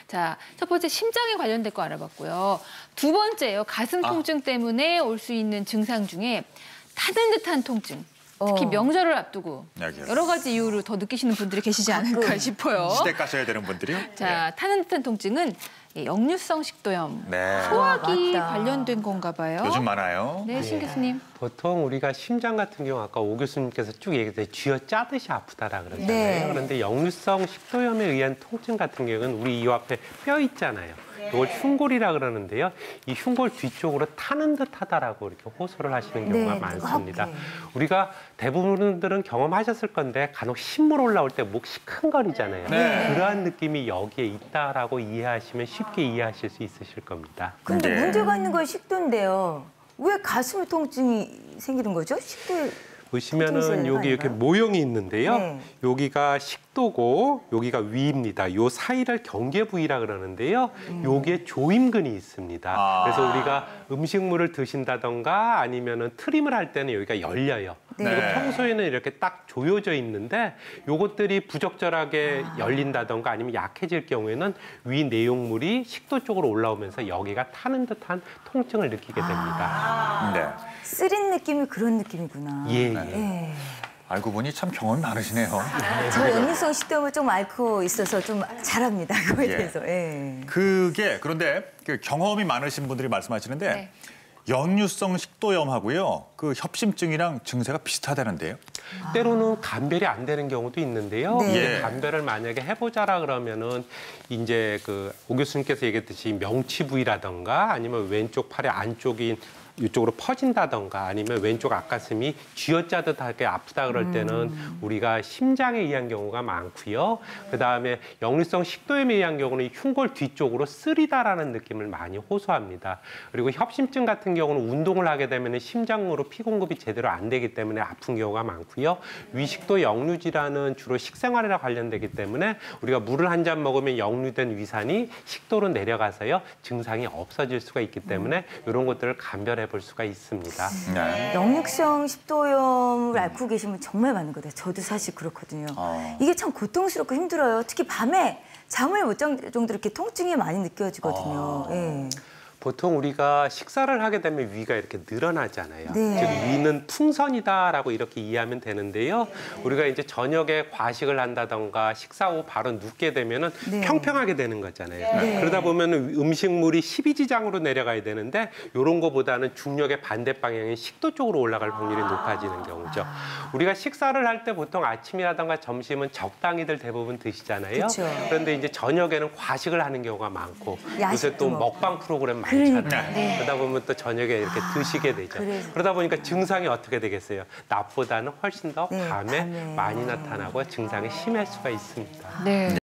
자, 첫 번째 심장에 관련된 거 알아봤고요. 두 번째요. 가슴 통증 때문에 올 수 있는 증상 중에 타는 듯한 통증. 특히 명절을 앞두고 여러 가지 이유로 더 느끼시는 분들이 계시지 않을까 싶어요. 시댁 가셔야 되는 분들이요? 자, 타는 듯한 통증은 역류성 식도염, 네. 소화기 관련된 건가 봐요. 요즘 많아요. 네, 신 교수님. 보통 우리가 심장 같은 경우 아까 오 교수님께서 쭉 얘기했듯이 쥐어 짜듯이 아프다라 그러잖아요. 네. 그런데 역류성 식도염에 의한 통증 같은 경우는 우리 이 앞에 뼈 있잖아요. 이걸 흉골이라 그러는데요. 이 흉골 뒤쪽으로 타는 듯하다라고 이렇게 호소를 하시는 경우가 많습니다. 우리가 대부분들은 경험하셨을 건데 간혹 신물 올라올 때 목 시큰거리잖아요. 그러한 느낌이 여기에 있다라고 이해하시면 쉽게 이해하실 수 있으실 겁니다. 근데 문제가 있는 건 식도인데요. 왜 가슴 통증이 생기는 거죠? 식도 보시면은 여기 이렇게 모형이 있는데요. 여기가 식도고 여기가 위입니다. 요 사이를 경계 부위라 그러는데요. 여기에 조임근이 있습니다. 그래서 우리가 음식물을 드신다던가 아니면은 트림을 할 때는 여기가 열려요. 그리고 평소에는 이렇게 딱 조여져 있는데 요것들이 부적절하게 열린다던가 아니면 약해질 경우에는 위 내용물이 식도 쪽으로 올라오면서 여기가 타는 듯한 통증을 느끼게 됩니다. 네. 쓰린 느낌이 그런 느낌이구나. 예. 알고 보니 참 경험이 많으시네요. 저 역류성 식도염을 좀 앓고 있어서 좀 잘합니다. 그거에 대해서. 그게 그런데 그 경험이 많으신 분들이 말씀하시는데 역류성 식도염하고요. 그 협심증이랑 증세가 비슷하다는데요. 때로는 감별이 안 되는 경우도 있는데요. 이제 감별을 만약에 해보자라 그러면은 이제 그 오 교수님께서 얘기했듯이 명치 부위라던가 아니면 왼쪽 팔의 안쪽인 이쪽으로 퍼진다던가 아니면 왼쪽 앞가슴이 쥐어짜듯하게 아프다 그럴 때는 우리가 심장에 의한 경우가 많고요. 그다음에 역류성 식도염에 의한 경우는 흉골 뒤쪽으로 쓰리다라는 느낌을 많이 호소합니다. 그리고 협심증 같은 경우는 운동을 하게 되면 심장으로 피 공급이 제대로 안 되기 때문에 아픈 경우가 많고요. 위식도 역류질환은 주로 식생활이랑 관련되기 때문에 우리가 물을 한 잔 먹으면 역류된 위산이 식도로 내려가서요. 증상이 없어질 수가 있기 때문에 이런 것들을 감별해 볼 수가 있습니다. 역류성 식도염을 앓고 계시면 정말 많은 거예요. 저도 사실 그렇거든요. 이게 참 고통스럽고 힘들어요. 특히 밤에 잠을 못 잘 정도로 이렇게 통증이 많이 느껴지거든요. 보통 우리가 식사를 하게 되면 위가 이렇게 늘어나잖아요. 즉 위는 풍선이다라고 이렇게 이해하면 되는데요. 우리가 이제 저녁에 과식을 한다던가 식사 후 바로 눕게 되면은 평평하게 되는 거잖아요. 그러다 보면 음식물이 십이지장으로 내려가야 되는데 이런 거보다는 중력의 반대 방향인 식도 쪽으로 올라갈 확률이 높아지는 경우죠. 우리가 식사를 할 때 보통 아침이라던가 점심은 적당히들 대부분 드시잖아요. 그런데 이제 저녁에는 과식을 하는 경우가 많고 요새 또 먹방 프로그램 많잖아요. 그러다 보면 또 저녁에 이렇게 드시게 되죠. 그러다 보니까 증상이 어떻게 되겠어요? 낮보다는 훨씬 더 밤에 많이 나타나고 증상이 심할 수가 있습니다.